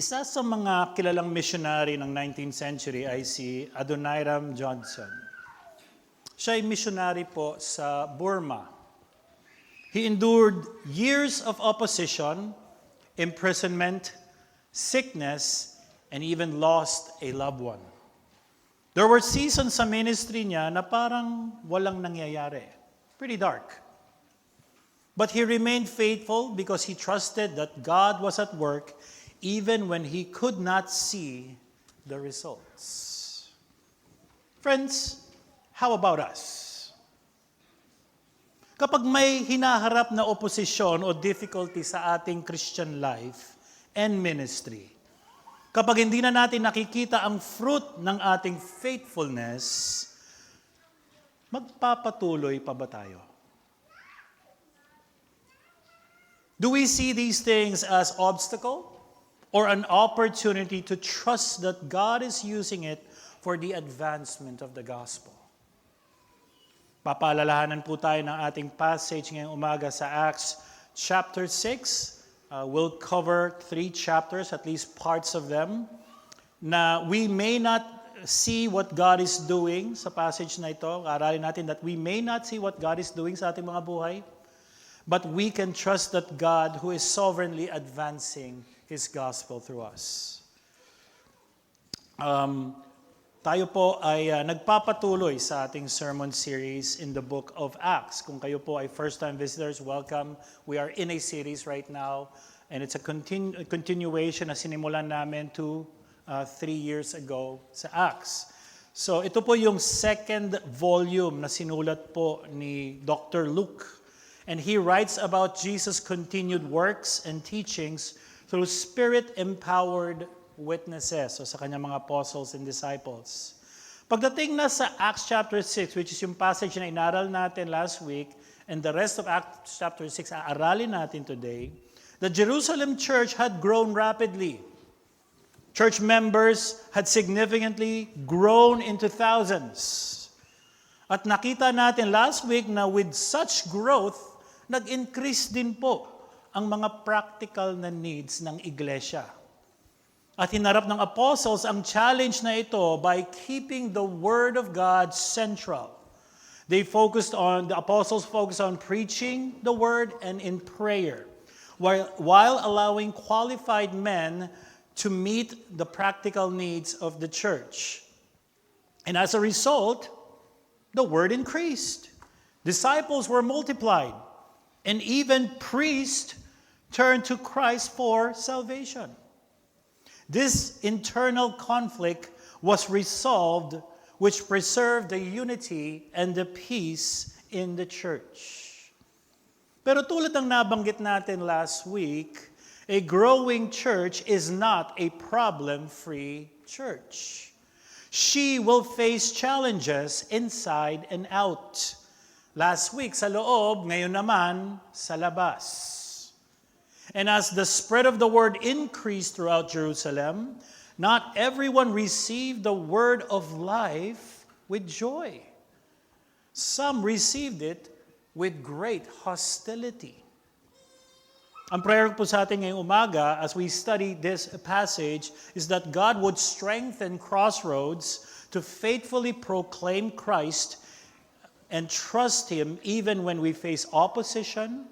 Isa sa mga kilalang missionary ng 19th century ay si Adoniram Judson. Siya ay missionary po sa Burma. He endured years of opposition, imprisonment, sickness, and even lost a loved one. There were seasons sa ministry niya na parang walang nangyayari. Pretty dark. But he remained faithful because he trusted that God was at work even when he could not see the results. Friends, how about us? Kapag may hinaharap na oposisyon o difficulty sa ating Christian life and ministry, kapag hindi na natin nakikita ang fruit ng ating faithfulness, magpapatuloy pa ba tayo? Do we see these things as obstacle or an opportunity to trust that God is using it for the advancement of the gospel? Papaalalahanan po tayo ng ating passage ngayong umaga sa Acts chapter 6. We'll cover 3 chapters, at least parts of them, na we may not see what God is doing sa passage na ito. Aralin natin that we may not see what God is doing sa ating mga buhay, but we can trust that God who is sovereignly advancing His gospel through us. Tayo po ay nagpapatuloy sa ating sermon series in the book of Acts. Kung kayo po ay first-time visitors, welcome. We are in a series right now, and it's a continuation na sinimulan namin 3 years ago sa Acts. So ito po yung second volume na sinulat po ni Dr. Luke. And he writes about Jesus' continued works and teachings through Spirit-empowered witnesses, o sa kanyang mga apostles and disciples. Pagdating na sa Acts chapter 6, which is yung passage na inaral natin last week, and the rest of Acts chapter 6, aaralin natin today, the Jerusalem church had grown rapidly. Church members had significantly grown into thousands. At nakita natin last week na with such growth, nag-increase din po ang mga practical na needs ng iglesia. At hinarap ng apostles ang challenge na ito by keeping the Word of God central. The apostles focused on preaching the Word and in prayer, while allowing qualified men to meet the practical needs of the church. And as a result, the Word increased. Disciples were multiplied. And even priests turned to Christ for salvation. This internal conflict was resolved, which preserved the unity and the peace in the church. Pero tulad ng nabanggit natin last week, a growing church is not a problem-free church. She will face challenges inside and out. Last week sa loob, ngayon naman sa labas. And as the spread of the word increased throughout Jerusalem, not everyone received the word of life with joy. Some received it with great hostility. Ang prayer po sa atin ngayong umaga as we study this passage is that God would strengthen Crossroads to faithfully proclaim Christ and trust Him even when we face opposition,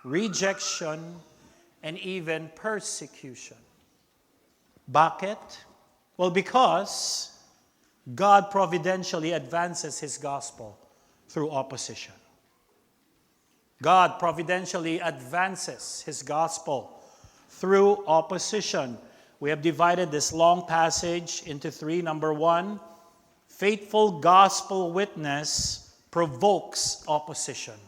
rejection, and even persecution. Bakit? Well, because God providentially advances His gospel through opposition. God providentially advances His gospel through opposition. We have divided this long passage into 3. Number 1, faithful gospel witness provokes opposition.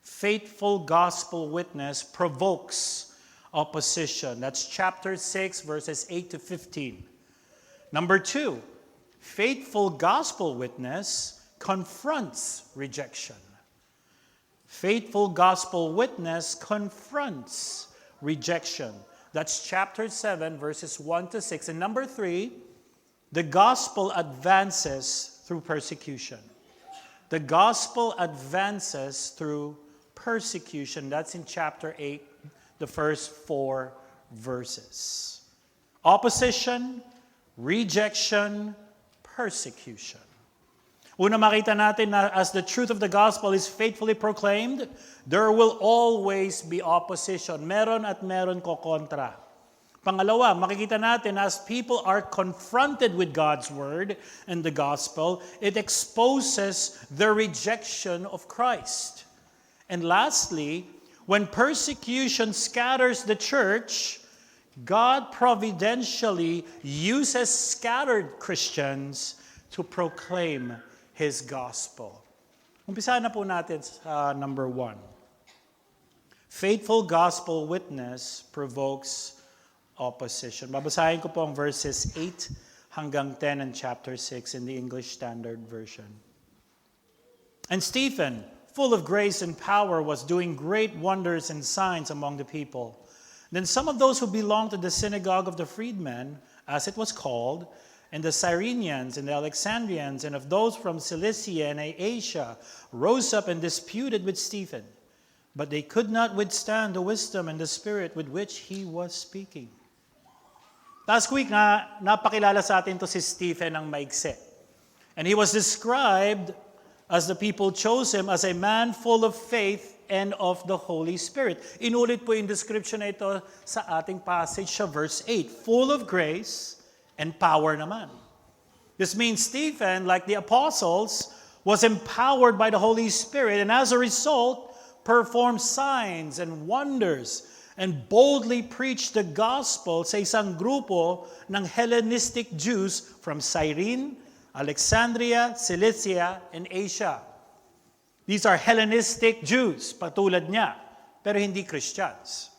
Faithful gospel witness provokes opposition. That's chapter 6, verses 8 to 15. Number 2, faithful gospel witness confronts rejection. Faithful gospel witness confronts rejection. That's chapter 7, verses 1 to 6. And number 3, the gospel advances through persecution. The gospel advances through persecution. That's in chapter 8, the first 4 verses. Opposition, rejection, persecution. Una, makita natin na as the truth of the gospel is faithfully proclaimed, there will always be opposition. Meron at meron ko kontra. Pangalawa, makikita natin as people are confronted with God's word and the gospel, it exposes their rejection of Christ. And lastly, when persecution scatters the church, God providentially uses scattered Christians to proclaim His gospel. Umpisa na po natin sa number 1. Faithful gospel witness provokes opposition. Babasahin ko po ang verses 8 hanggang 10 in chapter 6 in the English Standard Version. And Stephen, full of grace and power, was doing great wonders and signs among the people. Then some of those who belonged to the synagogue of the freedmen, as it was called, and the Cyrenians and the Alexandrians, and of those from Cilicia and Asia, rose up and disputed with Stephen. But they could not withstand the wisdom and the spirit with which he was speaking. Last week, napakilala sa atin to si Stephen ang maigsi. And he was described, as the people chose him, as a man full of faith and of the Holy Spirit. Inulit po yung description na ito sa ating passage sa verse 8. Full of grace and power naman. This means Stephen, like the apostles, was empowered by the Holy Spirit and as a result, performed signs and wonders and boldly preached the gospel sa isang grupo ng Hellenistic Jews from Cyrene, Alexandria, Cilicia, and Asia. These are Hellenistic Jews, patulad niya, pero hindi Christians.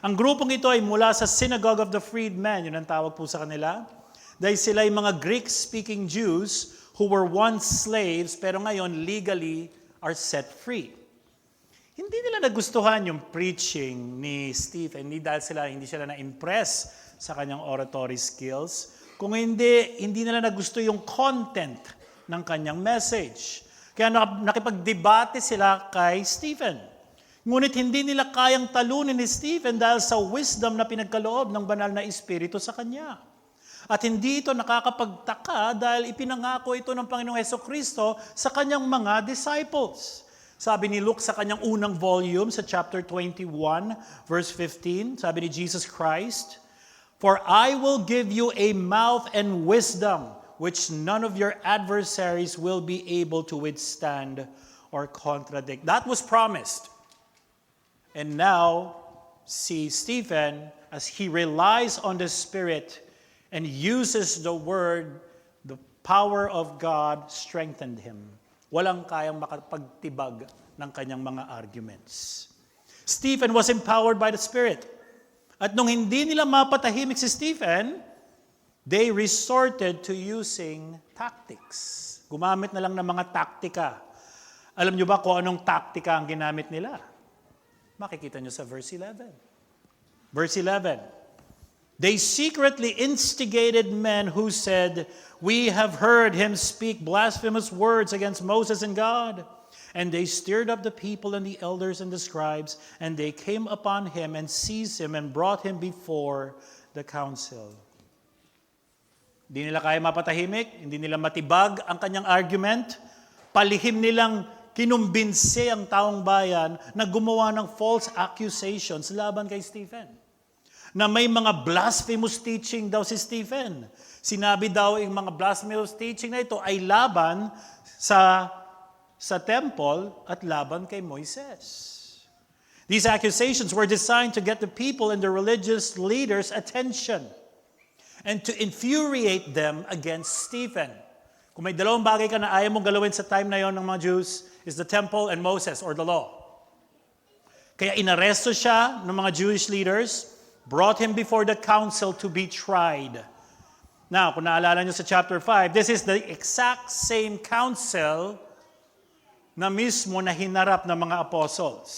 Ang grupong ito ay mula sa Synagogue of the Freedmen, yun ang tawag po sa kanila. Dahil sila ay mga Greek-speaking Jews who were once slaves, pero ngayon legally are set free. Hindi nila nagustuhan yung preaching ni Stephen, hindi sila na-impress sa kanyang oratory skills. Kung hindi nila nagusto yung content ng kanyang message. Kaya nakipagdebate sila kay Stephen. Ngunit hindi nila kayang talunin ni Stephen dahil sa wisdom na pinagkaloob ng banal na Espiritu sa kanya. At hindi ito nakakapagtaka dahil ipinangako ito ng Panginoong Hesukristo sa kanyang mga disciples. Sabi ni Luke sa kanyang unang volume sa chapter 21, verse 15, sabi ni Jesus Christ, "For I will give you a mouth and wisdom which none of your adversaries will be able to withstand or contradict." That was promised. And now, see Stephen, as he relies on the Spirit and uses the Word, the power of God strengthened him. Walang kayang makapagtibag ng kanyang mga arguments. Stephen was empowered by the Spirit. At nung hindi nila mapatahimik si Stephen, they resorted to using tactics. Gumamit na lang ng mga taktika. Alam nyo ba kung anong taktika ang ginamit nila? Makikita nyo sa verse 11. Verse 11. They secretly instigated men who said, "We have heard him speak blasphemous words against Moses and God." And they stirred up the people and the elders and the scribes, and they came upon him and seized him and brought him before the council. Hindi nila kaya mapatahimik, hindi nila matibag ang kanyang argument, palihim nilang kinumbinse ang taong bayan na gumawa ng false accusations laban kay Stephen. Na may mga blasphemous teaching daw si Stephen. Sinabi daw yung mga blasphemous teaching na ito ay laban sa temple at laban kay Moises. These accusations were designed to get the people and the religious leaders' attention and to infuriate them against Stephen. Kung may dalawang bagay ka na ayaw mong galawin sa time na yon ng mga Jews, is the temple and Moses or the law. Kaya inaresto siya ng mga Jewish leaders, brought him before the council to be tried. Now, kung naalala nyo sa chapter 5, this is the exact same council na mismo na hinarap ng mga apostles.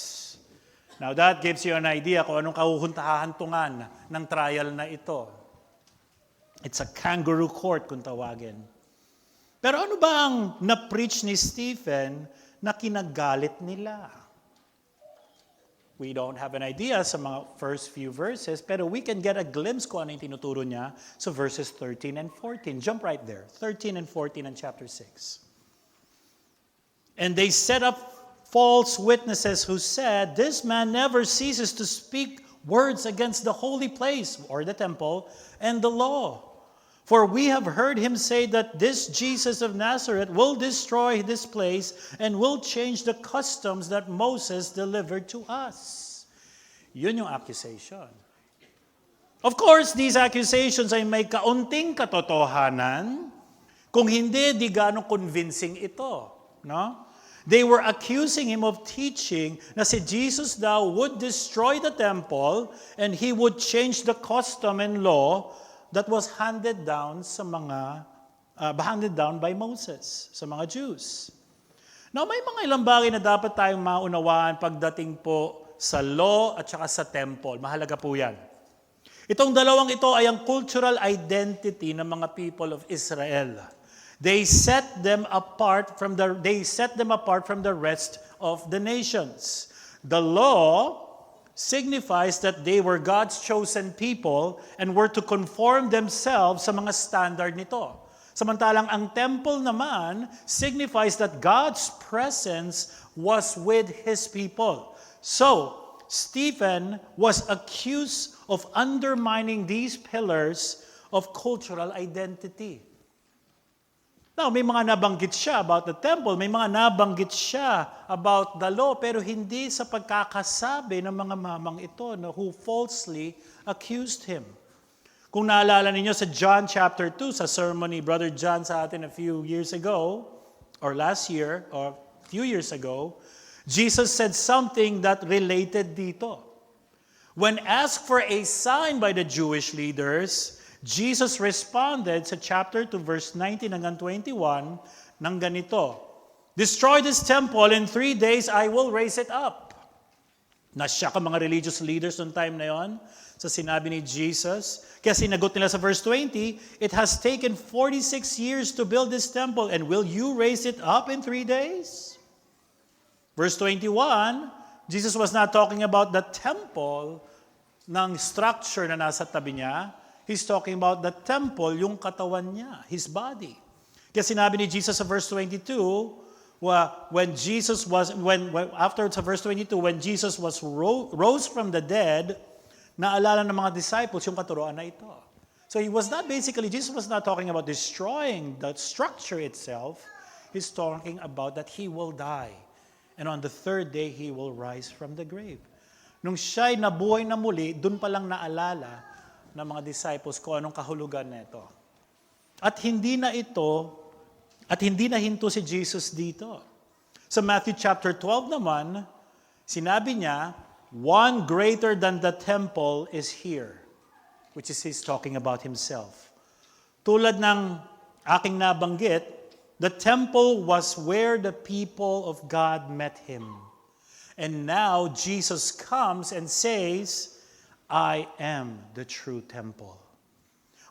Now, that gives you an idea kung anong kahuhuntahantungan ng trial na ito. It's a kangaroo court kung tawagin. Pero ano ba ang na-preach ni Stephen na kinagalit nila? We don't have an idea sa mga first few verses, pero we can get a glimpse kung ano yung tinuturo niya sa verses 13 and 14. Jump right there. 13 and 14 in chapter 6. And they set up false witnesses who said, "This man never ceases to speak words against the holy place," or the temple, "and the law. For we have heard him say that this Jesus of Nazareth will destroy this place and will change the customs that Moses delivered to us." Yun yung accusation. Of course, these accusations ay may kaunting katotohanan. Kung hindi, di ganong convincing ito. No? They were accusing him of teaching na si Jesus daw would destroy the temple and he would change the custom and law that was handed down by Moses, sa mga Jews. Now, may mga ilang bagay na dapat tayong maunawaan pagdating po sa law at saka sa temple. Mahalaga po yan. Itong dalawang ito ay ang cultural identity ng mga people of Israel. They set them apart from the rest of the nations. The law signifies that they were God's chosen people and were to conform themselves sa mga standard nito. Samantalang ang temple naman signifies that God's presence was with His people. So, Stephen was accused of undermining these pillars of cultural identity. Now, may mga nabanggit siya about the temple, may mga nabanggit siya about the law, pero hindi sa pagkakasabi ng mga mamang ito na who falsely accused him. Kung naalala ninyo sa John chapter 2, sa sermon ni Brother John sa atin a few years ago, or last year, or a few years ago, Jesus said something that related dito. When asked for a sign by the Jewish leaders, Jesus responded sa chapter 2, verse 19 hanggang 21 ng ganito, "Destroy this temple, in 3 days I will raise it up." Nasyak ang mga religious leaders noong time na yon sa sinabi ni Jesus. Kaya sinagot nila sa verse 20, "It has taken 46 years to build this temple, and will you raise it up in 3 days?" Verse 21, Jesus was not talking about the temple ng structure na nasa tabi niya. He's talking about the temple, yung katawan niya, his body. Kaya sinabi ni Jesus sa verse 22, after sa verse 22, when Jesus rose from the dead, naalala ng mga disciples yung katuroan na ito. So Jesus was not talking about destroying the structure itself. He's talking about that He will die. And on the third day, He will rise from the grave. Nung siya'y nabuhay na muli, dun palang naalala ng mga disciples ko anong kahulugan nito. At hindi na hinto si Jesus dito. Sa Matthew chapter 12 naman, sinabi niya, "One greater than the temple is here," which is He's talking about Himself. Tulad ng aking nabanggit, the temple was where the people of God met Him. And now Jesus comes and says, "I am the true temple."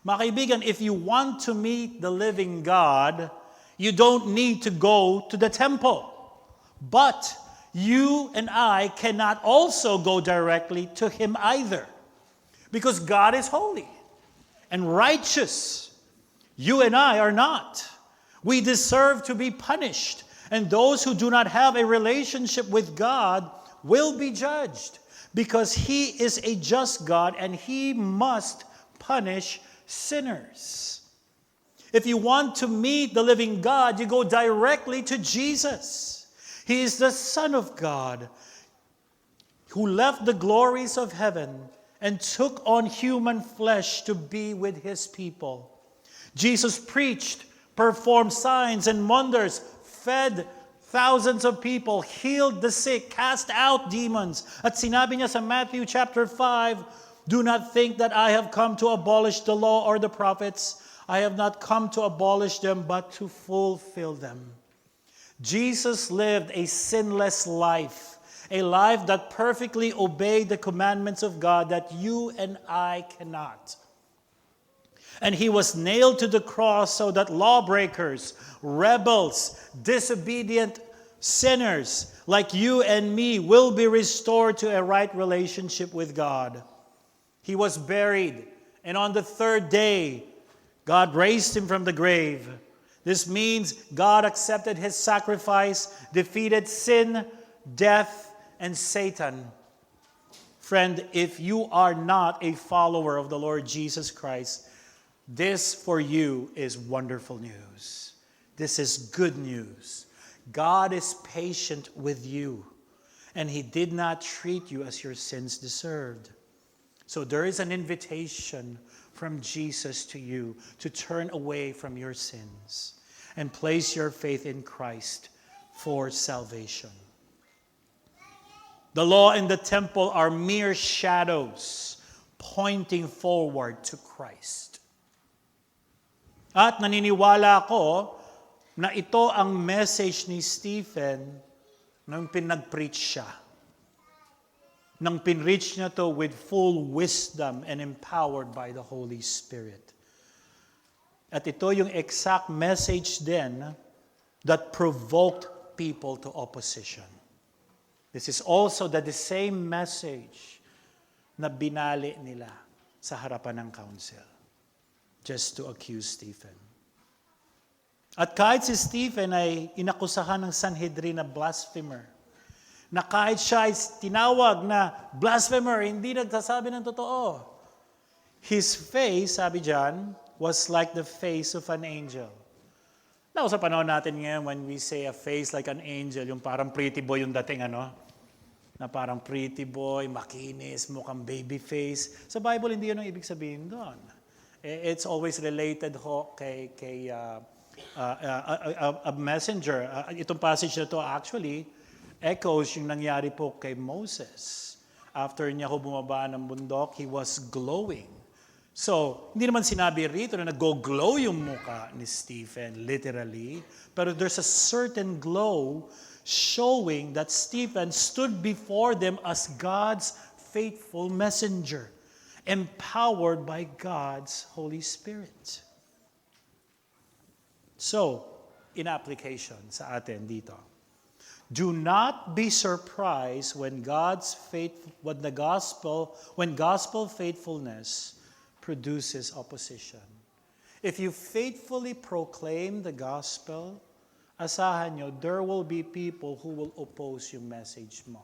Mga kaibigan, if you want to meet the living God, you don't need to go to the temple. But you and I cannot also go directly to Him either. Because God is holy and righteous. You and I are not. We deserve to be punished. And those who do not have a relationship with God will be judged. Because He is a just God and He must punish sinners. If you want to meet the living God, you go directly to Jesus. He is the Son of God who left the glories of heaven and took on human flesh to be with His people. Jesus preached, performed signs and wonders, fed thousands of people, healed the sick, cast out demons. At sinabi niya sa Matthew chapter 5, "Do not think that I have come to abolish the law or the prophets. I have not come to abolish them, but to fulfill them." Jesus lived a sinless life, a life that perfectly obeyed the commandments of God that you and I cannot. And He was nailed to the cross so that lawbreakers, rebels, disobedient sinners like you and me will be restored to a right relationship with God. He was buried, and on the third day, God raised him from the grave. This means God accepted his sacrifice, defeated sin, death, and Satan. Friend, if you are not a follower of the Lord Jesus Christ, this for you is wonderful news. This is good news. God is patient with you, and he did not treat you as your sins deserved. So there is an invitation from Jesus to you to turn away from your sins and place your faith in Christ for salvation. The law and the temple are mere shadows pointing forward to Christ. At naniniwala ako na ito ang message ni Stephen nung pinag-preach siya. Nang pinreach niya to with full wisdom and empowered by the Holy Spirit. At ito yung exact message din that provoked people to opposition. This is also the same message na binali nila sa harapan ng council just to accuse Stephen. At kahit si Stephen ay inakusahan ng Sanhedrin na blasphemer, na kahit siya ay tinawag na blasphemer, hindi nagsasabi ng totoo, his face, sabi dyan, was like the face of an angel. Now, sa panahon natin ngayon, when we say a face like an angel, yung parang pretty boy yung dating, na parang pretty boy, makinis, mukhang baby face. Sa Bible, hindi yun ang ibig sabihin doon. It's always related kay a messenger. Itong passage na to actually echoes yung nangyari po kay Moses. After niya ho bumaba ng bundok, he was glowing. So, hindi naman sinabi rito na nag-glow yung muka ni Stephen, literally. Pero there's a certain glow showing that Stephen stood before them as God's faithful messenger, empowered by God's Holy Spirit. So, in application sa atin dito, do not be surprised when gospel faithfulness produces opposition. If you faithfully proclaim the gospel, asahan nyo, there will be people who will oppose yung message mo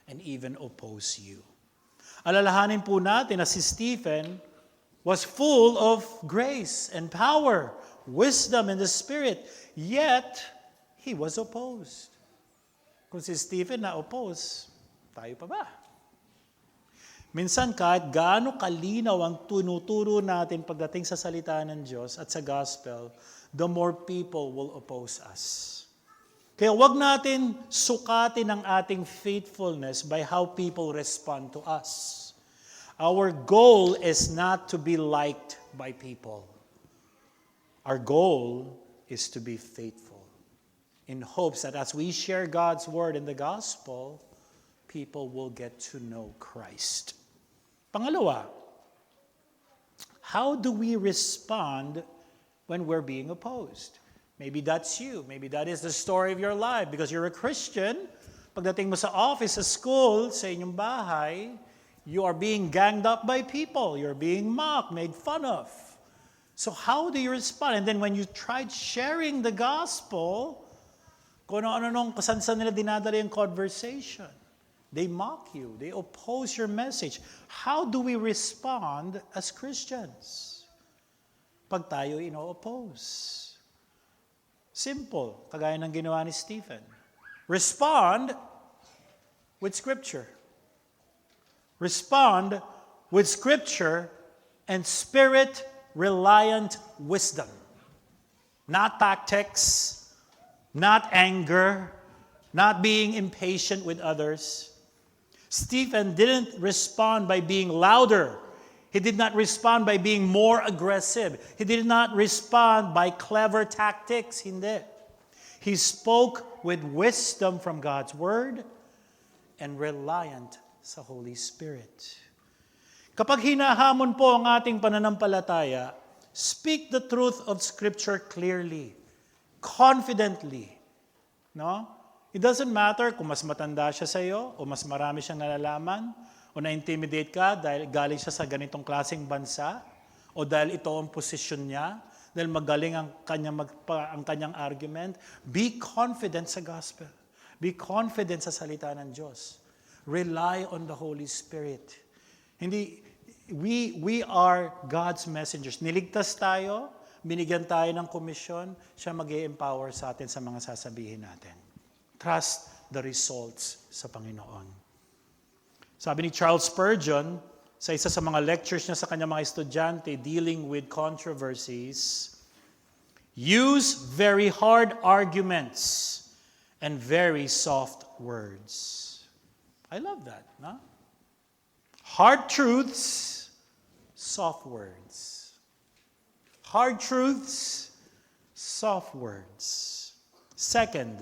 and even oppose you. Alalahanin po natin na si Stephen was full of grace and power, wisdom in the Spirit, yet he was opposed. Kung si Stephen na-oppose, tayo pa ba? Minsan kahit gaano kalinaw ang tunuturo natin pagdating sa salita ng Diyos at sa gospel, the more people will oppose us. Kaya wag natin sukatin ang ating faithfulness by how people respond to us. Our goal is not to be liked by people. Our goal is to be faithful in hopes that as we share God's word in the gospel, people will get to know Christ. Pangalawa, how do we respond when we're being opposed? Maybe that's you. Maybe that is the story of your life because you're a Christian. Pagdating mo sa office, sa school, sa inyong bahay, you are being ganged up by people. You're being mocked, made fun of. So how do you respond? And then when you tried sharing the gospel, kung ano-ano kasansan nila dinadala yung conversation. They mock you. They oppose your message. How do we respond as Christians pag tayo ino-oppose? Simple, kagaya ng ginawa ni Stephen. Respond with Scripture. Respond with Scripture and Spirit-reliant wisdom. Not tactics, not anger, not being impatient with others. Stephen didn't respond by being louder. He did not respond by being more aggressive. He did not respond by clever tactics. Hindi. He spoke with wisdom from God's word and reliant sa Holy Spirit. Kapag hinahamon po ang ating pananampalataya, speak the truth of Scripture clearly, confidently. No? It doesn't matter kung mas matanda siya sa iyo o mas marami siyang nalalaman o na-intimidate ka dahil galing siya sa ganitong klaseng bansa o dahil ito ang posisyon niya, dahil magaling ang kanyang argument. Be confident sa gospel. Be confident sa salita ng Diyos. Rely on the Holy Spirit. We are God's messengers. Niligtas tayo, binigyan tayo ng komisyon, siya mag-i-empower sa atin sa mga sasabihin natin. Trust the results sa Panginoon. Sabi ni Charles Spurgeon, sa isa sa mga lectures niya sa kanyang mga estudyante dealing with controversies, use very hard arguments and very soft words. I love that, no? Hard truths, soft words. Hard truths, soft words. Second,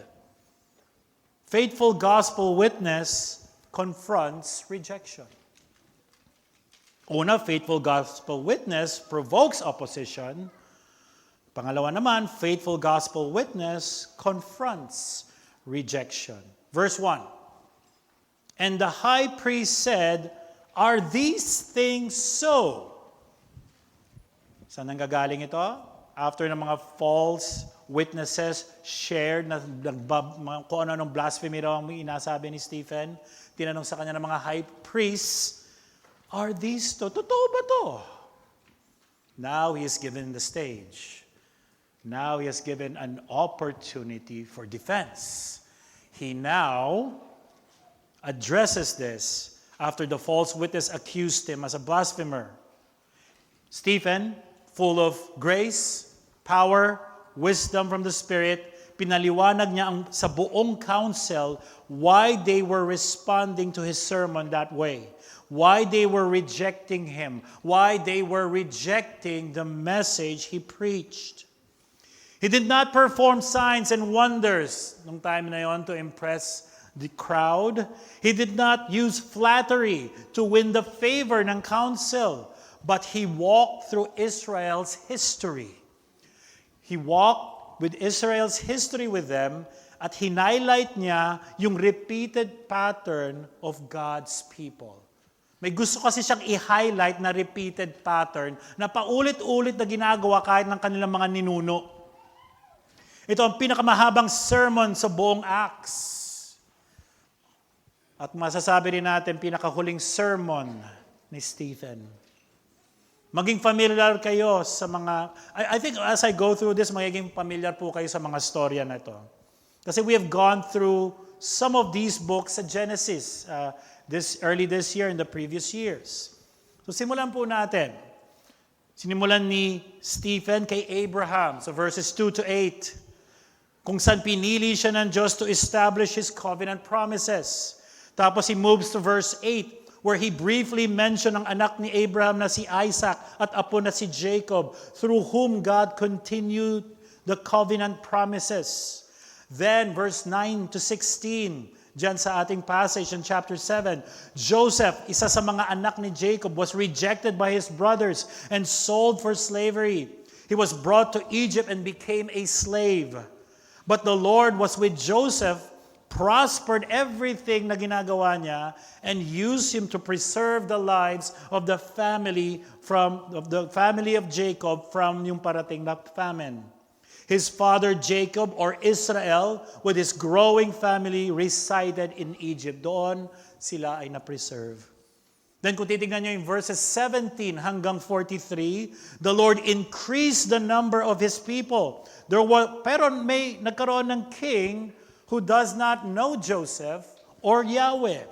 faithful gospel witness confronts rejection. Una, faithful gospel witness provokes opposition. Pangalawa naman, faithful gospel witness confronts rejection. Verse 1. And the high priest said, "Are these things so?" Saan nanggagaling ito? After ng mga false witnesses shared na kung ano-anong blasphemy raw ang inasabi ni Stephen, tinanong sa kanya ng mga high priests, "Are these to? Totoo ba to?" Now he is given the stage. Now he has given an opportunity for defense. He now addresses this after the false witness accused him as a blasphemer. Stephen, full of grace, power, wisdom from the Spirit, pinaliwanag niya sa buong council why they were responding to his sermon that way, why they were rejecting him, why they were rejecting the message he preached. He did not perform signs and wonders nung time na yon to impress the crowd. He did not use flattery to win the favor ng council, but he walked through Israel's history. He walked with Israel's history with them at hinighlight niya yung repeated pattern of God's people. May gusto kasi siyang i-highlight na repeated pattern na paulit-ulit na ginagawa kahit ng kanilang mga ninuno. Ito ang pinakamahabang sermon sa buong Acts. At masasabi rin natin, pinakahuling sermon ni Stephen. Maging familiar kayo sa mga, I think as I go through this, magiging familiar po kayo sa mga storya na ito. Kasi we have gone through some of these books sa Genesis, early this year and the previous years. So simulan po natin. Sinimulan ni Stephen kay Abraham, so verses 2 to 8, kung saan pinili siya ng Diyos to establish His covenant promises. Tapos he moves to verse 8, where he briefly mentioned ang anak ni Abraham na si Isaac at apo na si Jacob, through whom God continued the covenant promises. Then, verse 9 to 16, dyan sa ating passage in chapter 7, Joseph, isa sa mga anak ni Jacob, was rejected by his brothers and sold for slavery. He was brought to Egypt and became a slave. But the Lord was with Joseph, prospered everything na ginagawa niya, and used him to preserve the lives of the family of Jacob from yung parating na famine. His father Jacob, or Israel, with his growing family, resided in Egypt. Doon sila ay na-preserve. Then kung titingnan nyo yung verses 17 hanggang 43, the Lord increased the number of His people. Pero may nagkaroon ng king who does not know Joseph or Yahweh.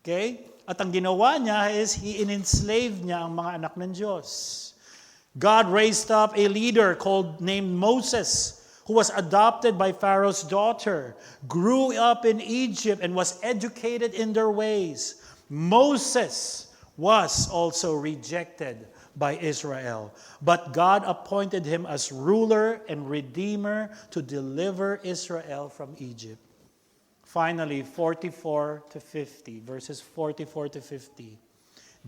Okay? At ang ginawa niya is he in-enslaved niya ang mga anak ng Diyos. God raised up a leader named Moses, who was adopted by Pharaoh's daughter, grew up in Egypt, and was educated in their ways. Moses was also rejected by Israel, but God appointed him as ruler and redeemer to deliver Israel from Egypt. Finally, 44 to 50, verses 44 to 50.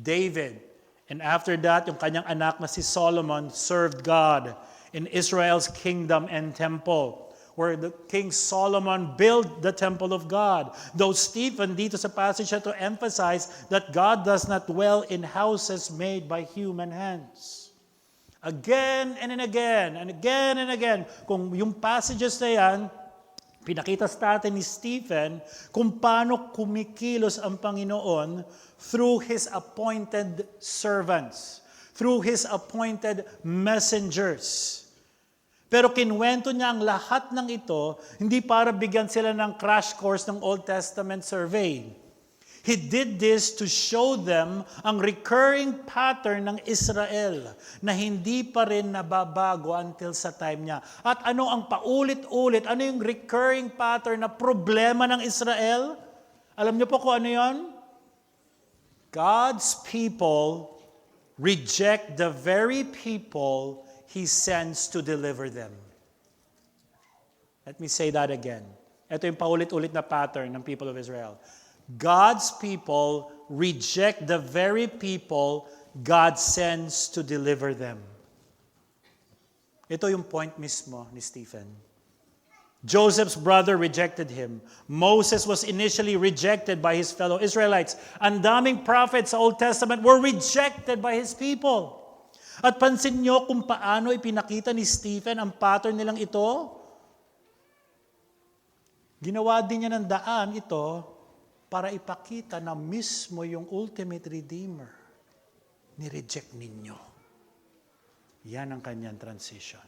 David, and after that, yung kanyang anak na si Solomon served God in Israel's kingdom and temple. where the King Solomon built the temple of God. Though Stephen, dito sa passage to emphasize that God does not dwell in houses made by human hands. Again and again and again and again, kung yung passages na yan, pinakita sa atin ni Stephen kung paano kumikilos ang Panginoon through His appointed servants, through His appointed messengers. Pero kinwento niya ang lahat ng ito, hindi para bigyan sila ng crash course ng Old Testament survey. He did this to show them ang recurring pattern ng Israel na hindi pa rin nababago until sa time niya. At ano ang paulit-ulit? Ano yung recurring pattern na problema ng Israel? Alam niyo po kung ano yon? God's people reject the very people He sends to deliver them. Let me say that again. Ito yung paulit-ulit na pattern ng people of Israel. God's people reject the very people God sends to deliver them. Ito yung point mismo ni Stephen. Joseph's brother rejected him. Moses was initially rejected by his fellow Israelites. Ang daming prophets sa Old Testament were rejected by his people. At pansin nyo kung paano ipinakita ni Stephen ang pattern nilang ito. Ginawa din niya ng daan ito para ipakita na mismo yung ultimate redeemer, ni-reject ninyo. Yan ang kanyang transition.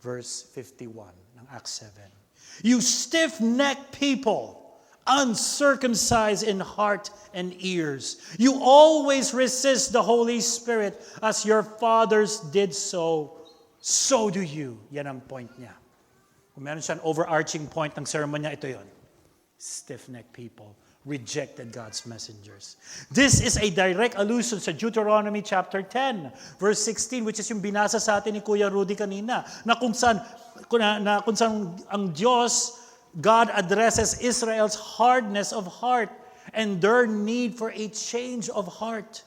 Verse 51 ng Acts 7. You stiff-necked people, uncircumcised in heart and ears. You always resist the Holy Spirit as your fathers did so. So do you. Yan ang point niya. Kung meron siyang overarching point ng sermon niya, ito yon. Stiff-necked people rejected God's messengers. This is a direct allusion sa Deuteronomy chapter 10, verse 16, which is yung binasa sa atin ni Kuya Rudy kanina, na kung saan ang Diyos, God addresses Israel's hardness of heart and their need for a change of heart.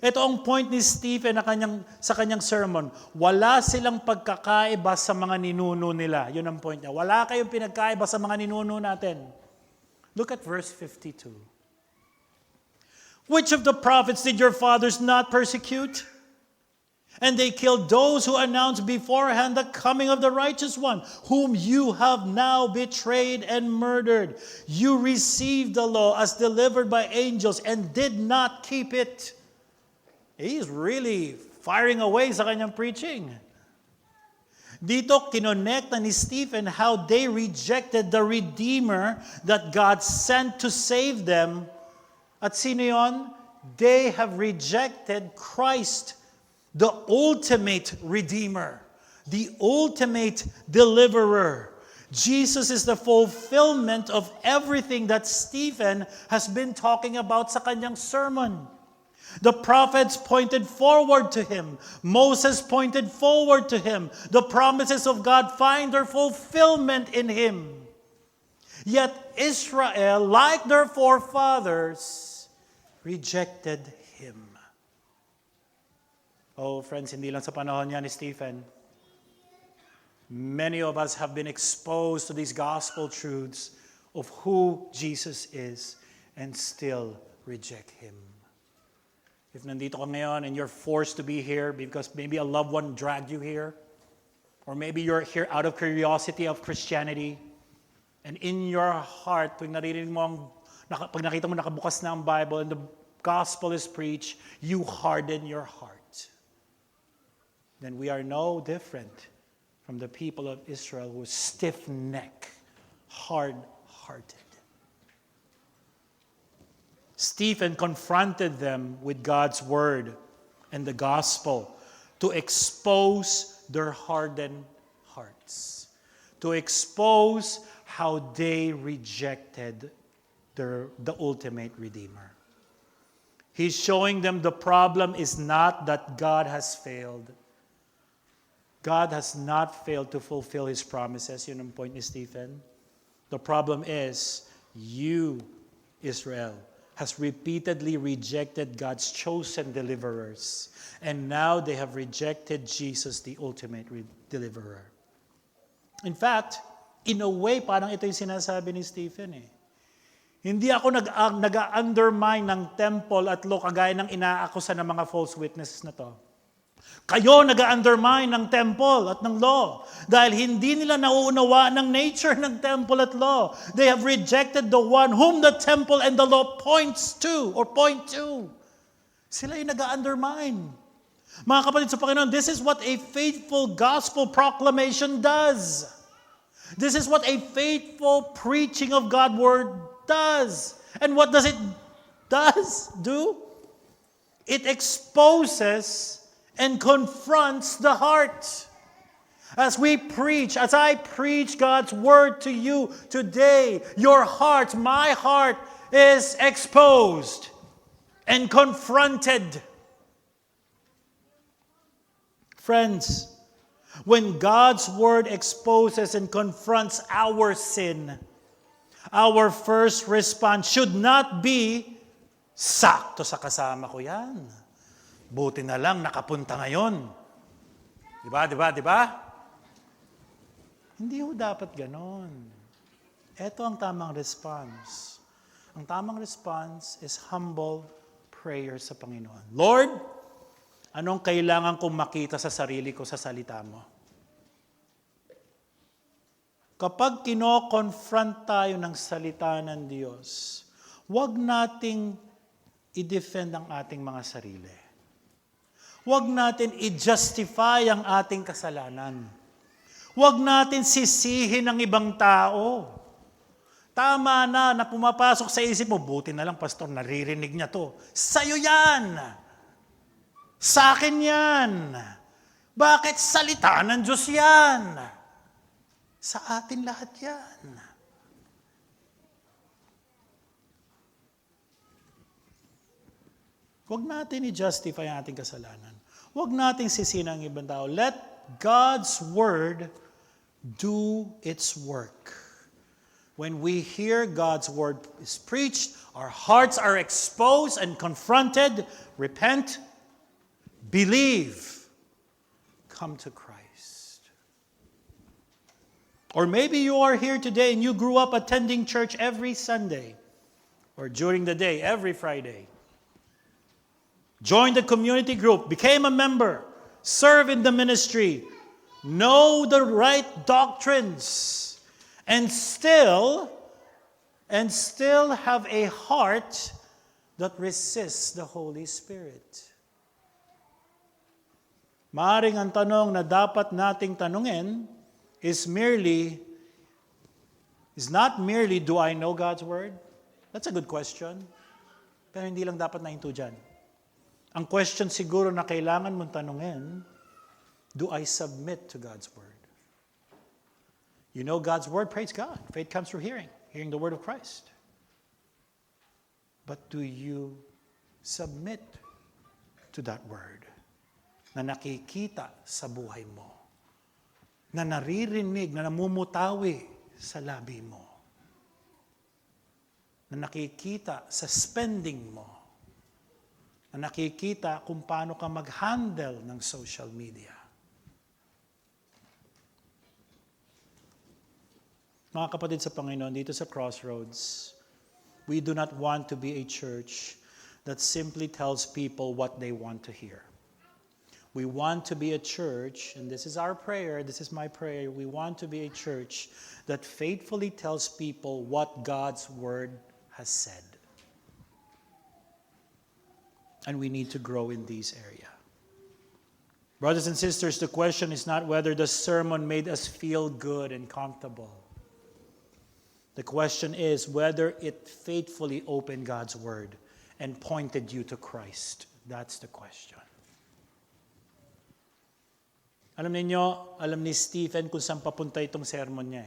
Ito ang point ni Stephen sa kanyang sermon. Wala silang pagkakaiba sa mga ninuno nila. Yun ang point niya. Wala kayong pinagkaiba sa mga ninuno natin. Look at verse 52. Which of the prophets did your fathers not persecute? And they killed those who announced beforehand the coming of the righteous one, whom you have now betrayed and murdered. You received the law as delivered by angels and did not keep it. He's really firing away sa kanyang preaching. Dito, kinonekta ni Stephen how they rejected the Redeemer that God sent to save them. At sino yon? They have rejected Christ, the ultimate Redeemer, the ultimate Deliverer. Jesus is the fulfillment of everything that Stephen has been talking about sa kanyang sermon. The prophets pointed forward to Him. Moses pointed forward to Him. The promises of God find their fulfillment in Him. Yet Israel, like their forefathers, rejected Him. Oh, friends, hindi lang sa panahon niya ni Stephen. Many of us have been exposed to these gospel truths of who Jesus is and still reject Him. If nandito ka ngayon and you're forced to be here because maybe a loved one dragged you here, or maybe you're here out of curiosity of Christianity, and in your heart, pag nakita mo nakabukas na ang Bible and the gospel is preached, you harden your heart. Then we are no different from the people of Israel who was stiff-necked, hard-hearted. Stephen confronted them with God's word and the gospel to expose their hardened hearts, to expose how they rejected the ultimate Redeemer. He's showing them the problem is not that God has failed. God has not failed to fulfill His promises. Yun ang point ni Stephen. The problem is, you, Israel, has repeatedly rejected God's chosen deliverers. And now they have rejected Jesus, the ultimate deliverer. In fact, in a way, parang ito yung sinasabi ni Stephen eh. Hindi ako nag-undermine ng temple at law kagaya ng inaakusa ng mga false witnesses na to. Kayo nag-undermine ng temple at ng law dahil hindi nila nauunawa ng nature ng temple at law. They have rejected the one whom the temple and the law points to or point to. Sila yung nag-undermine. Mga kapatid sa Panginoon, this is what a faithful gospel proclamation does. This is what a faithful preaching of God's word does. And what does it do? It exposes and confronts the heart. As I preach God's word to you today, your heart, my heart, is exposed and confronted. Friends, when God's word exposes and confronts our sin, our first response should not be, sakto sa kasama ko yan. Buti na lang nakapunta ngayon. Diba? Hindi ho dapat ganon. Ito ang tamang response. Ang tamang response is humble prayer sa Panginoon. Lord, anong kailangan kong makita sa sarili ko sa salita mo? Kapag kino-confront tayo ng salita ng Diyos, huwag nating i-defend ang ating mga sarili. Huwag natin i-justify ang ating kasalanan. Huwag natin sisihin ang ibang tao. Tama na pumapasok sa isip mo, buti na lang, pastor, naririnig niya to. Sa'yo yan! Sa akin yan! Bakit salita ng Diyos yan? Sa atin lahat yan. Huwag natin i-justify ang ating kasalanan. Huwag natin sisihin ang ibang tao. Let God's word do its work. When we hear God's word is preached, our hearts are exposed and confronted. Repent, believe, come to Christ. Or maybe you are here today and you grew up attending church every Sunday or during the day, every Friday. Joined the community group, became a member, serve in the ministry, know the right doctrines, and still have a heart that resists the Holy Spirit. Maaring ang tanong na dapat nating tanungin is not merely, do I know God's word? That's a good question. Pero hindi lang dapat nahinto dyan. Ang question siguro na kailangan mong tanungin, do I submit to God's word? You know God's word, praise God. Faith comes through hearing the word of Christ. But do you submit to that word na nakikita sa buhay mo, na naririnig, na namumutawi sa labi mo, na nakikita sa spending mo, na nakikita kung paano ka mag-handle ng social media. Mga kapatid sa Panginoon, dito sa Crossroads, we do not want to be a church that simply tells people what they want to hear. We want to be a church, and this is our prayer, this is my prayer, we want to be a church that faithfully tells people what God's word has said. And we need to grow in this area. Brothers and sisters, the question is not whether the sermon made us feel good and comfortable. The question is whether it faithfully opened God's word and pointed you to Christ. That's the question. Alam ni Stephen kung saan papunta itong sermon niya.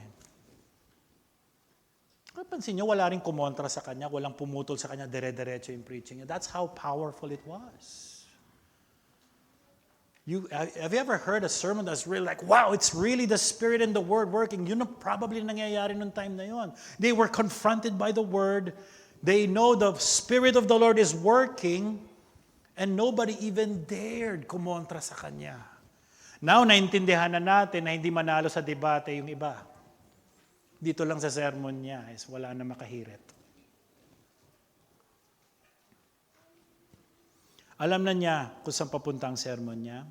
Pansin niyo, wala rin kumontra sa kanya, walang pumutol sa kanya, dire-diretso yung preaching niya. That's how powerful it was. Have you ever heard a sermon that's really like, wow, it's really the Spirit and the Word working? Yun ang probably nangyayari nung time na yon. They were confronted by the Word. They know the Spirit of the Lord is working, and nobody even dared kumontra sa kanya. Now, naintindihan na natin na hindi manalo sa debate yung iba. Dito lang sa sermon niya is wala na makahirit. Alam na niya kung saan papunta ang sermon niya.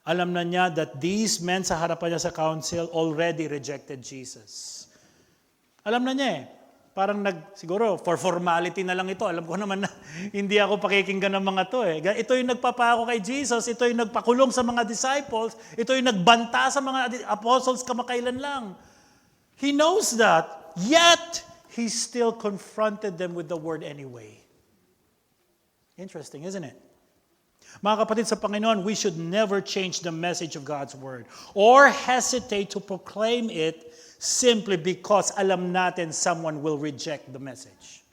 Alam na niya that these men sa harapan niya sa council already rejected Jesus. Alam na niya eh. Parang siguro, for formality na lang ito. Alam ko naman na hindi ako pakikinggan ng mga to eh. Ito yung nagpapako kay Jesus, ito yung nagpakulong sa mga disciples, ito yung nagbanta sa mga apostles kamakailan lang. He knows that, yet he still confronted them with the word anyway. Interesting, isn't it? Mga kapatid sa Panginoon, we should never change the message of God's word or hesitate to proclaim it simply because alam natin someone will reject the message.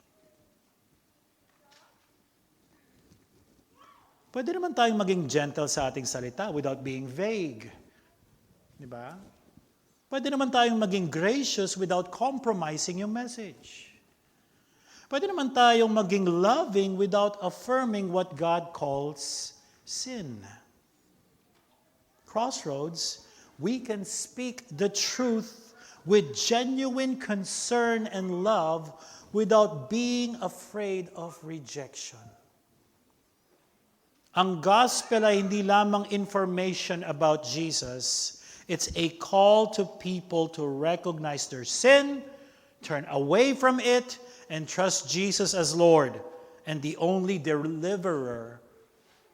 Pwede naman tayong maging gentle sa ating salita without being vague. Di ba? Pwede naman tayong maging gracious without compromising yung message. Pwede naman tayong maging loving without affirming what God calls sin. Crossroads, we can speak the truth with genuine concern and love without being afraid of rejection. Ang gospel ay hindi lamang information about Jesus. It's a call to people to recognize their sin, turn away from it, and trust Jesus as Lord and the only deliverer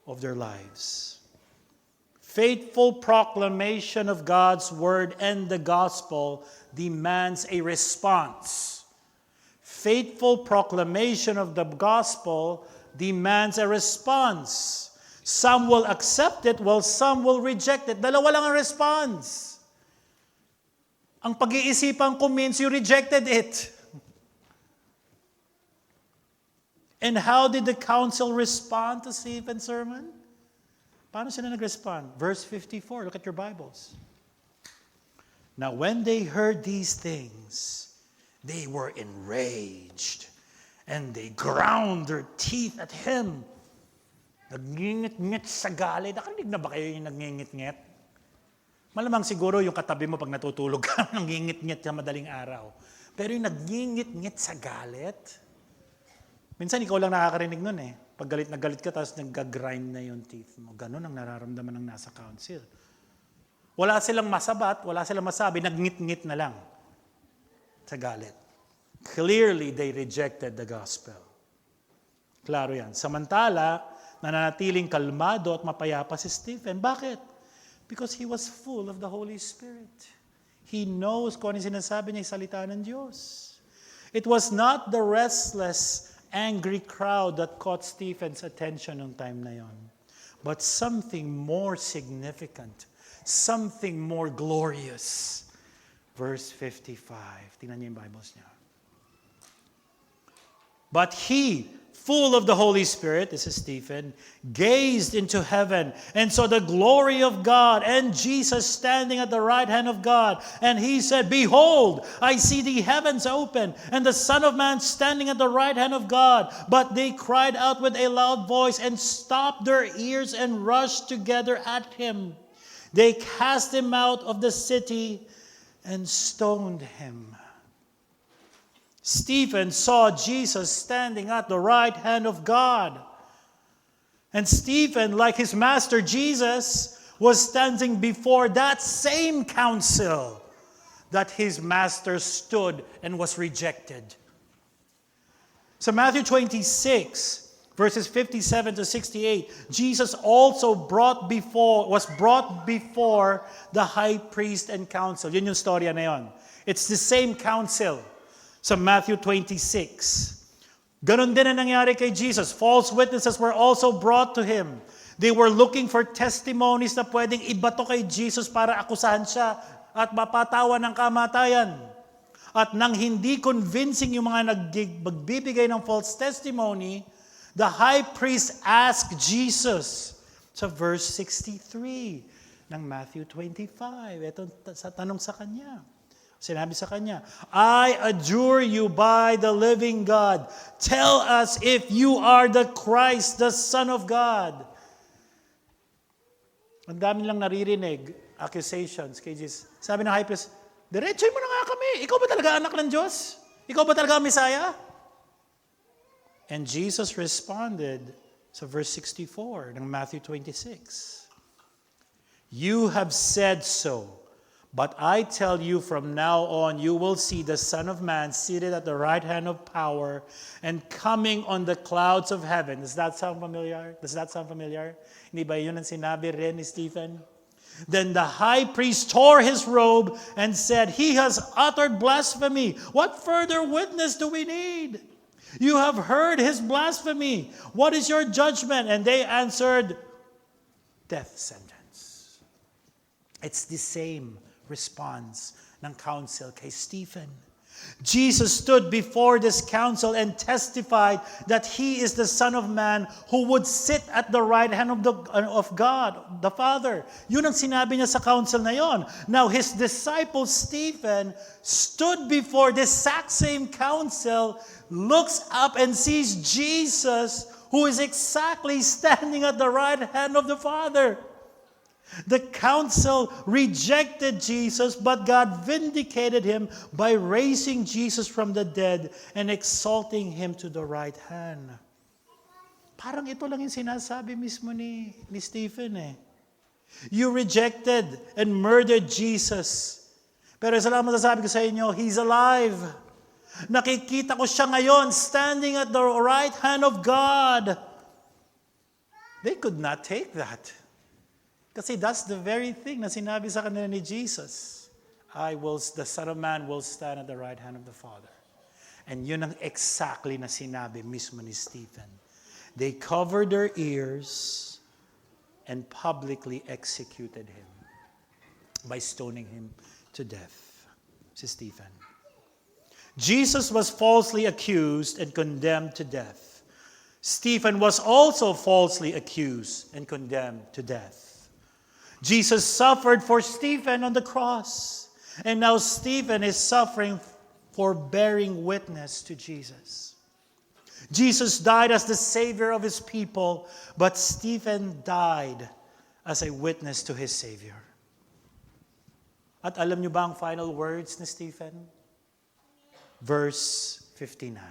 of their lives. Faithful proclamation of God's word and the gospel demands a response. Faithful proclamation of the gospel demands a response. Some will accept it while some will reject it. Dalawa lang ang response. Ang pag-iisipan ko means you rejected it. And how did the council respond to Stephen's sermon? Paano sila nag-respond? Verse 54, look at your Bibles. Now when they heard these things, they were enraged, and they ground their teeth at him. Nagngingit-ngit sa galit. Nakarinig na ba kayo yung nagngingit-ngit? Malamang siguro yung katabi mo pag natutulog ka, nagngingit-ngit sa madaling araw. Pero yung nagngingit-ngit sa galit, minsan ikaw lang nakakarinig nun eh. Pag galit na galit ka, tapos nag-grind na yung teeth mo. Ganun ang nararamdaman ng nasa council. Wala silang masabat, wala silang masabi, nagngit-ngit na lang sa galit. Clearly, they rejected the gospel. Klaro yan. Samantala, nananatiling kalmado at mapayapa si Stephen. Bakit? Because he was full of the Holy Spirit. He knows kung ano sinasabi niya, salita ng Diyos. It was not the restless, angry crowd that caught Stephen's attention ng time na yon, but something more significant, something more glorious. Verse 55. Tingnan niyo yung Bibles niya. But he, full of the Holy Spirit, this is Stephen, gazed into heaven and saw the glory of God and Jesus standing at the right hand of God. And he said, Behold, I see the heavens open and the Son of Man standing at the right hand of God. But they cried out with a loud voice and stopped their ears and rushed together at him. They cast him out of the city and stoned him. Stephen saw Jesus standing at the right hand of God. And Stephen, like his master Jesus, was standing before that same council that his master stood and was rejected. So Matthew 26, verses 57 to 68, Jesus also was brought before the high priest and council. Yun yung storya na yun. It's the same council. Sa Matthew 26. Ganon din ang nangyari kay Jesus. False witnesses were also brought to him. They were looking for testimonies na pwedeng ibato kay Jesus para akusahan siya at mapatawan ng kamatayan. At nang hindi convincing yung mga nagbibigay ng false testimony, the high priest asked Jesus sa verse 63 ng Matthew 25. Ito sa tanong sa kanya. Sinabi sa kanya, I adjure you by the living God. Tell us if you are the Christ, the Son of God. Ang dami lang naririnig. accusations kay Jesus. Sabi ng high priest, diretsoy mo na nga kami. Ikaw ba talaga anak ng Diyos? Ikaw ba talaga ang Messiah? And Jesus responded sa verse 64 ng Matthew 26. You have said so, but I tell you from now on, you will see the Son of Man seated at the right hand of power and coming on the clouds of heaven. Does that sound familiar? Hindi ba yun ang sinabi rin ni Stephen? Then the high priest tore his robe and said, He has uttered blasphemy. What further witness do we need? You have heard his blasphemy. What is your judgment? And they answered, death sentence. It's the same response ng council kay Stephen. Jesus stood before this council and testified that he is the Son of Man who would sit at the right hand of God, the Father. Yun ang sinabi niya sa council na yon. Now, his disciple Stephen stood before this exact same council, looks up and sees Jesus, who is exactly standing at the right hand of the Father. The council rejected Jesus, but God vindicated him by raising Jesus from the dead and exalting him to the right hand. Parang ito lang yung sinasabi mismo ni Stephen eh. You rejected and murdered Jesus. Pero isa lang masasabi ko sa inyo, He's alive. Nakikita ko siya ngayon standing at the right hand of God. They could not take that. Kasi that's the very thing na sinabi sa kanila ni Jesus. The Son of Man will stand at the right hand of the Father. And yun ang exactly na sinabi mismo ni Stephen. They covered their ears and publicly executed him by stoning him to death. Si Stephen. Jesus was falsely accused and condemned to death. Stephen was also falsely accused and condemned to death. Jesus suffered for Stephen on the cross. And now Stephen is suffering for bearing witness to Jesus. Jesus died as the Savior of His people, but Stephen died as a witness to his Savior. At alam niyo ba ang final words ni Stephen? Verse 59.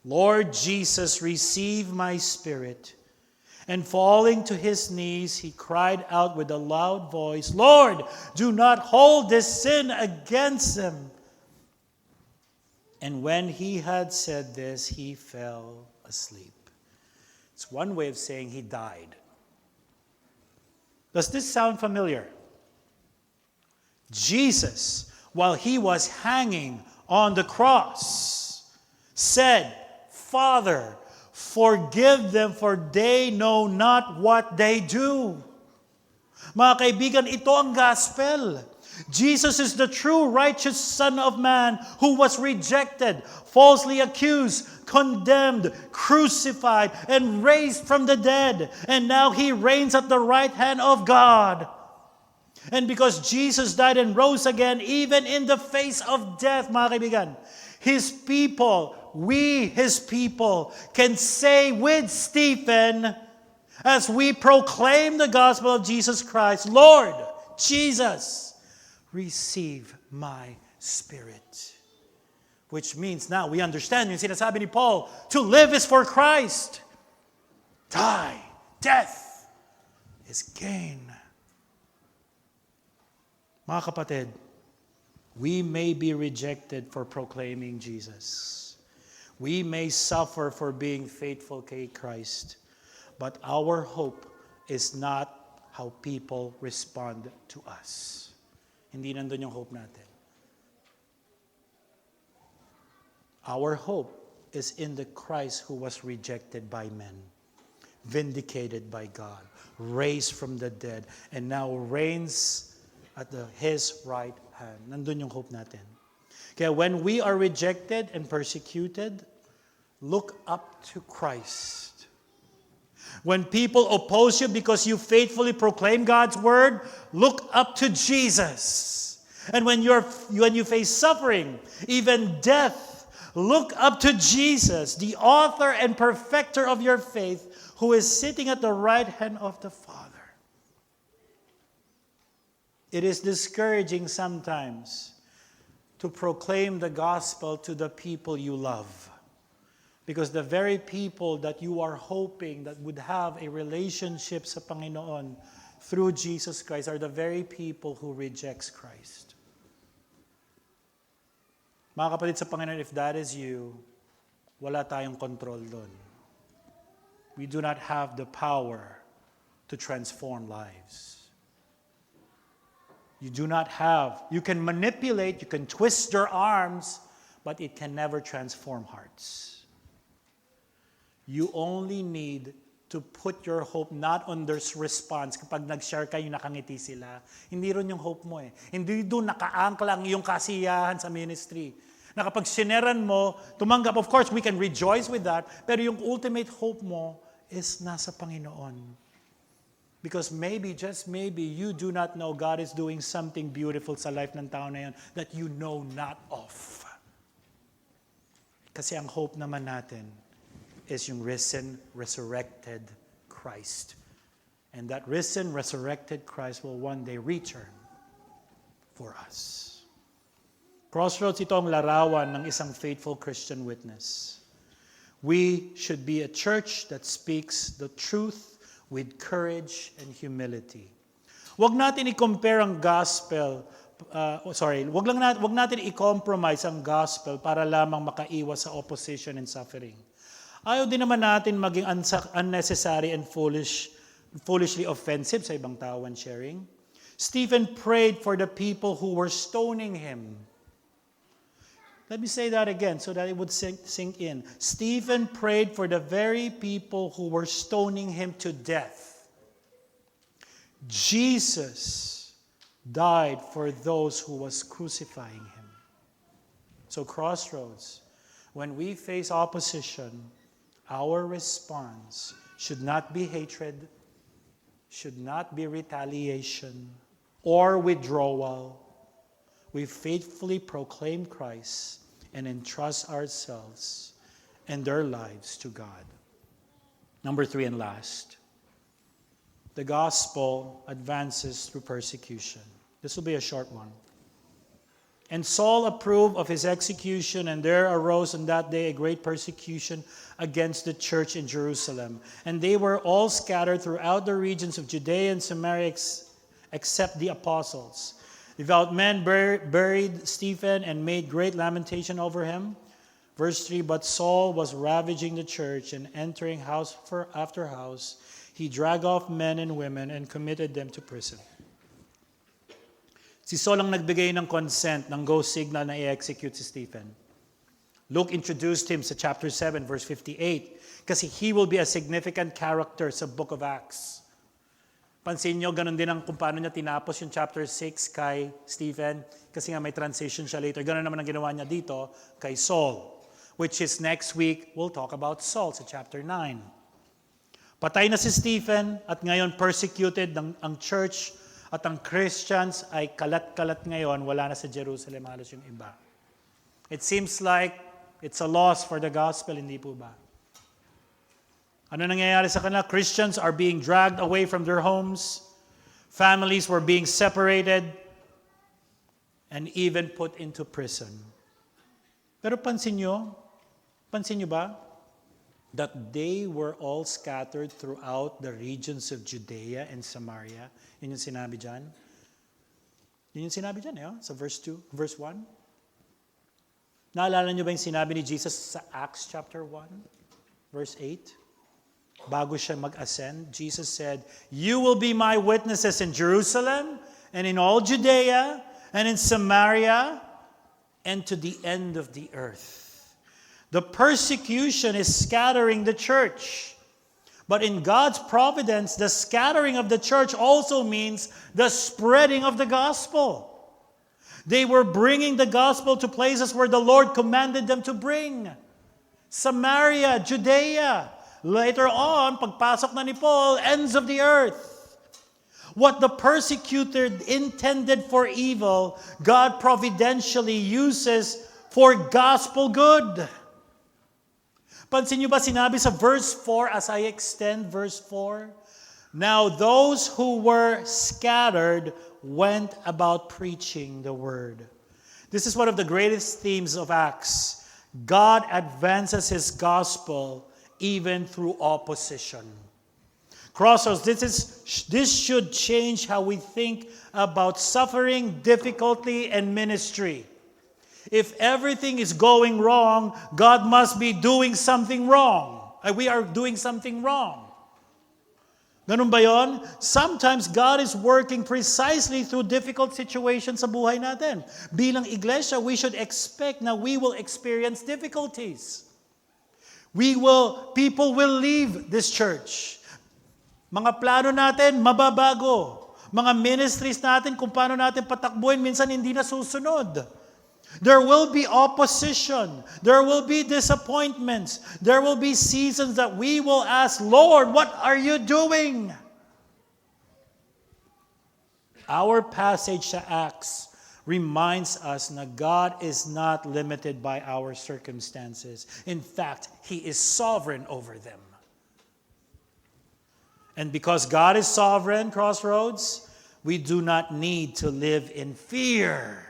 Lord Jesus, receive my spirit. And falling to his knees, he cried out with a loud voice, Lord, do not hold this sin against them. And when he had said this, he fell asleep. It's one way of saying he died. Does this sound familiar? Jesus, while he was hanging on the cross, said, Father, forgive them for they know not what they do. Mga kaibigan, ito ang gospel. Jesus is the true righteous Son of Man who was rejected, falsely accused, condemned, crucified, and raised from the dead. And now He reigns at the right hand of God. And because Jesus died and rose again, even in the face of death, mga kaibigan, His people, we, His people, can say with Stephen, as we proclaim the gospel of Jesus Christ, Lord, Jesus, receive my spirit. Which means now we understand yung sinasabi ni Paul, to live is for Christ. Die, death is gain. Mga kapatid, we may be rejected for proclaiming Jesus. We may suffer for being faithful kay Christ. But our hope is not how people respond to us. Hindi nandun yung hope natin. Our hope is in the Christ who was rejected by men, vindicated by God, raised from the dead, and now reigns at His right hand. Nandun yung hope natin. Kaya when we are rejected and persecuted, look up to Christ. When people oppose you because you faithfully proclaim God's word, look up to Jesus. And when you face suffering, even death, look up to Jesus, the author and perfecter of your faith, who is sitting at the right hand of the Father. It is discouraging sometimes to proclaim the gospel to the people you love. Because the very people that you are hoping that would have a relationship sa Panginoon through Jesus Christ are the very people who rejects Christ. Mga kapatid sa Panginoon, if that is you, wala tayong control doon. We do not have the power to transform lives. You do not have. You can manipulate, you can twist your arms, but it can never transform hearts. You only need to put your hope not on their response. Kapag nag-share kayo, nakangiti sila. Hindi rin yung hope mo eh. Hindi doon naka-angkla ang iyong kasiyahan sa ministry. Na kapag sineran mo, tumanggap, of course, we can rejoice with that, pero yung ultimate hope mo is nasa Panginoon. Because maybe, just maybe, you do not know God is doing something beautiful sa life ng tao na yan that you know not of. Kasi ang hope naman natin is yung risen, resurrected Christ. And that risen, resurrected Christ will one day return for us. Crossroads, ito ang larawan ng isang faithful Christian witness. We should be a church that speaks the truth with courage and humility. Huwag natin i-compare ang gospel, wag natin i-compromise ang gospel para lamang makaiwas sa opposition and suffering. Ayaw din naman natin maging unnecessary and foolishly offensive sa ibang tao when sharing. Stephen prayed for the people who were stoning him. Let me say that again so that it would sink in. Stephen prayed for the very people who were stoning him to death. Jesus died for those who was crucifying him. So Crossroads, when we face opposition, our response should not be hatred, should not be retaliation or withdrawal. We faithfully proclaim Christ and entrust ourselves and their lives to God. Number 3 and last, the gospel advances through persecution. This will be a short one. And Saul approved of his execution, and there arose on that day a great persecution against the church in Jerusalem. And they were all scattered throughout the regions of Judea and Samaria except the apostles. Devout men buried Stephen and made great lamentation over him. Verse 3, but Saul was ravaging the church and entering house after house. He dragged off men and women and committed them to prison. Si Saul ang nagbigay ng consent, ng go signal na i-execute si Stephen. Luke introduced him sa chapter 7, verse 58, kasi he will be a significant character sa book of Acts. Pansin nyo, ganun din ang kung paano niya tinapos yung chapter 6 kay Stephen, kasi nga may transition siya later. Ganun naman ang ginawa niya dito kay Saul, which is next week, we'll talk about Saul sa chapter 9. Patay na si Stephen at ngayon persecuted ang church at ang Christians ay kalat-kalat ngayon, wala na sa Jerusalem halos yung iba. It seems like it's a loss for the gospel, hindi po ba? Ano nangyayari sa kanila? Christians are being dragged away from their homes. Families were being separated and even put into prison. Pero pansin nyo ba? That they were all scattered throughout the regions of Judea and Samaria. Yun yung sinabi dyan. Sa verse 2, verse 1. Naalala nyo ba yung sinabi ni Jesus sa Acts chapter 1, verse 8? Bago siya mag-ascend, Jesus said, you will be my witnesses in Jerusalem and in all Judea and in Samaria and to the end of the earth. The persecution is scattering the church. But in God's providence, the scattering of the church also means the spreading of the gospel. They were bringing the gospel to places where the Lord commanded them to bring. Samaria, Judea. Later on, pagpasok na ni Paul, ends of the earth. What the persecutor intended for evil, God providentially uses for gospel good. Pansin niyo ba sinabi sa verse 4, as I extend verse 4, Now those who were scattered went about preaching the word. This is one of the greatest themes of Acts. God advances his gospel even through opposition. Crossroads, this should change how we think about suffering, difficulty, and ministry. If everything is going wrong, God must be doing something wrong. We are doing something wrong. Ganun ba yun? Sometimes God is working precisely through difficult situations sa buhay natin. Bilang iglesia, we should expect na we will experience difficulties. People will leave this church. Mga plano natin, mababago. Mga ministries natin, kung paano natin patakbuhin, minsan hindi na susunod. There will be opposition. There will be disappointments. There will be seasons that we will ask, Lord, what are you doing? Our passage sa Acts reminds us that God is not limited by our circumstances. In fact, He is sovereign over them. And because God is sovereign, Crossroads, we do not need to live in fear.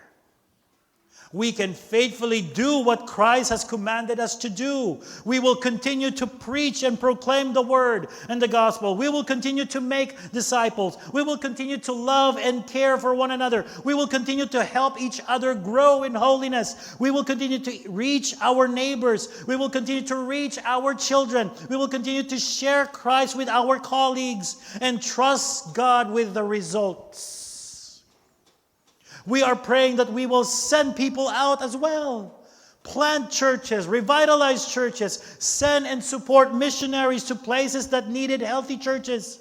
We can faithfully do what Christ has commanded us to do. We will continue to preach and proclaim the word and the gospel. We will continue to make disciples. We will continue to love and care for one another. We will continue to help each other grow in holiness. We will continue to reach our neighbors. We will continue to reach our children. We will continue to share Christ with our colleagues and trust God with the results. We are praying that we will send people out as well. Plant churches, revitalize churches, send and support missionaries to places that needed healthy churches.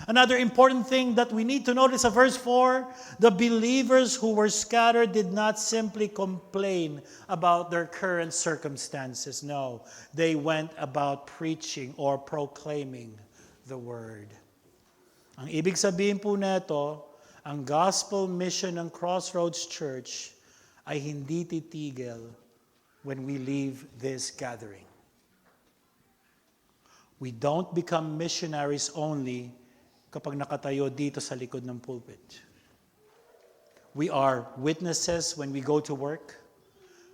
Another important thing that we need to notice in verse 4, the believers who were scattered did not simply complain about their current circumstances. No, they went about preaching or proclaiming the word. Ang ibig sabihin po neto, ang gospel mission ng Crossroads Church ay hindi titigil when we leave this gathering. We don't become missionaries only kapag nakatayo dito sa likod ng pulpit. We are witnesses when we go to work.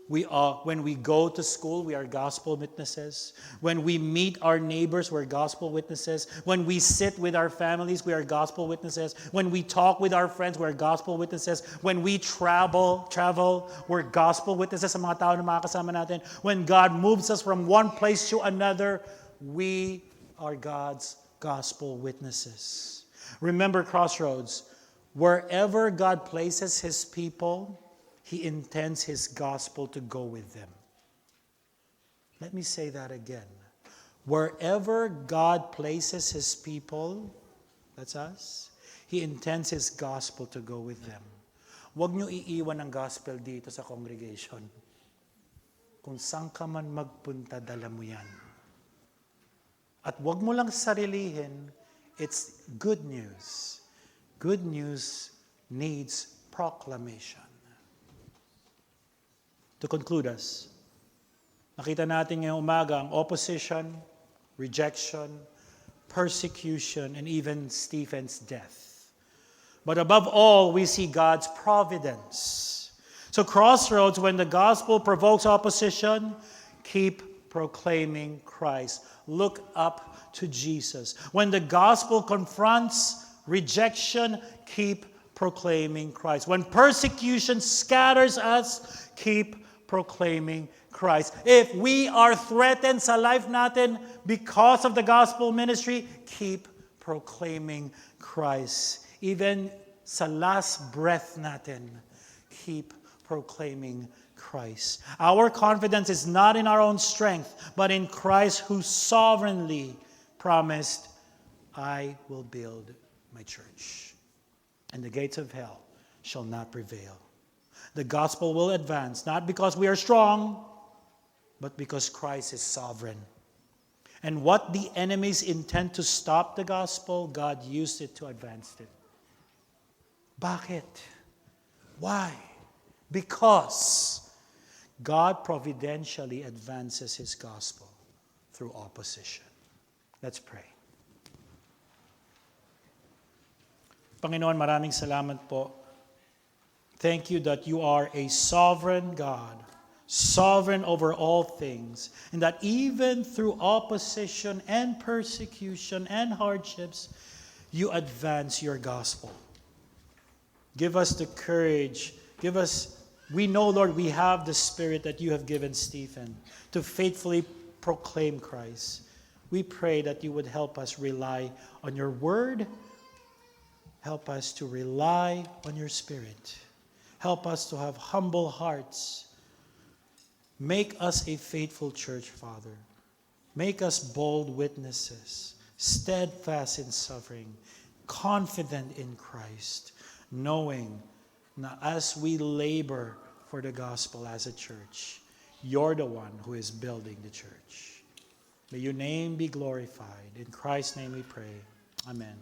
When we go to school, we are gospel witnesses. When we meet our neighbors, we're gospel witnesses. When we sit with our families, we are gospel witnesses. When we talk with our friends, we're gospel witnesses. When we travel, we're gospel witnesses sa mga tao na makakasama natin. When God moves us from one place to another, we are God's gospel witnesses. Remember, Crossroads, wherever God places His people, He intends His gospel to go with them. Let me say that again. Wherever God places His people, that's us, He intends His gospel to go with them. Huwag niyo iiwan ang gospel dito sa congregation. Kung saan ka man magpunta, dala mo yan. At huwag mo lang sarilihin, it's good news. Good news needs proclamation. To conclude us, nakita natin ngayong umaga ang opposition, rejection, persecution, and even Stephen's death. But above all, we see God's providence. So Crossroads, when the gospel provokes opposition, keep proclaiming Christ. Look up to Jesus. When the gospel confronts rejection, keep proclaiming Christ. When persecution scatters us, keep proclaiming Christ. If we are threatened sa life natin because of the gospel ministry, keep proclaiming Christ. Even sa last breath natin, keep proclaiming Christ. Our confidence is not in our own strength, but in Christ who sovereignly promised, I will build my church, and the gates of hell shall not prevail. The gospel will advance, not because we are strong, but because Christ is sovereign. And what the enemies intend to stop the gospel, God used it to advance it. Bakit? Why? Because God providentially advances His gospel through opposition. Let's pray. Panginoon, maraming salamat po. Thank you that you are a sovereign God, sovereign over all things, and that even through opposition and persecution and hardships, you advance your gospel. Give us the courage. We know, Lord, we have the spirit that you have given Stephen to faithfully proclaim Christ. We pray that you would help us rely on your word. Help us to rely on your spirit. Help us to have humble hearts. Make us a faithful church, Father. Make us bold witnesses, steadfast in suffering, confident in Christ, knowing that as we labor for the gospel as a church, you're the one who is building the church. May your name be glorified. In Christ's name we pray. Amen.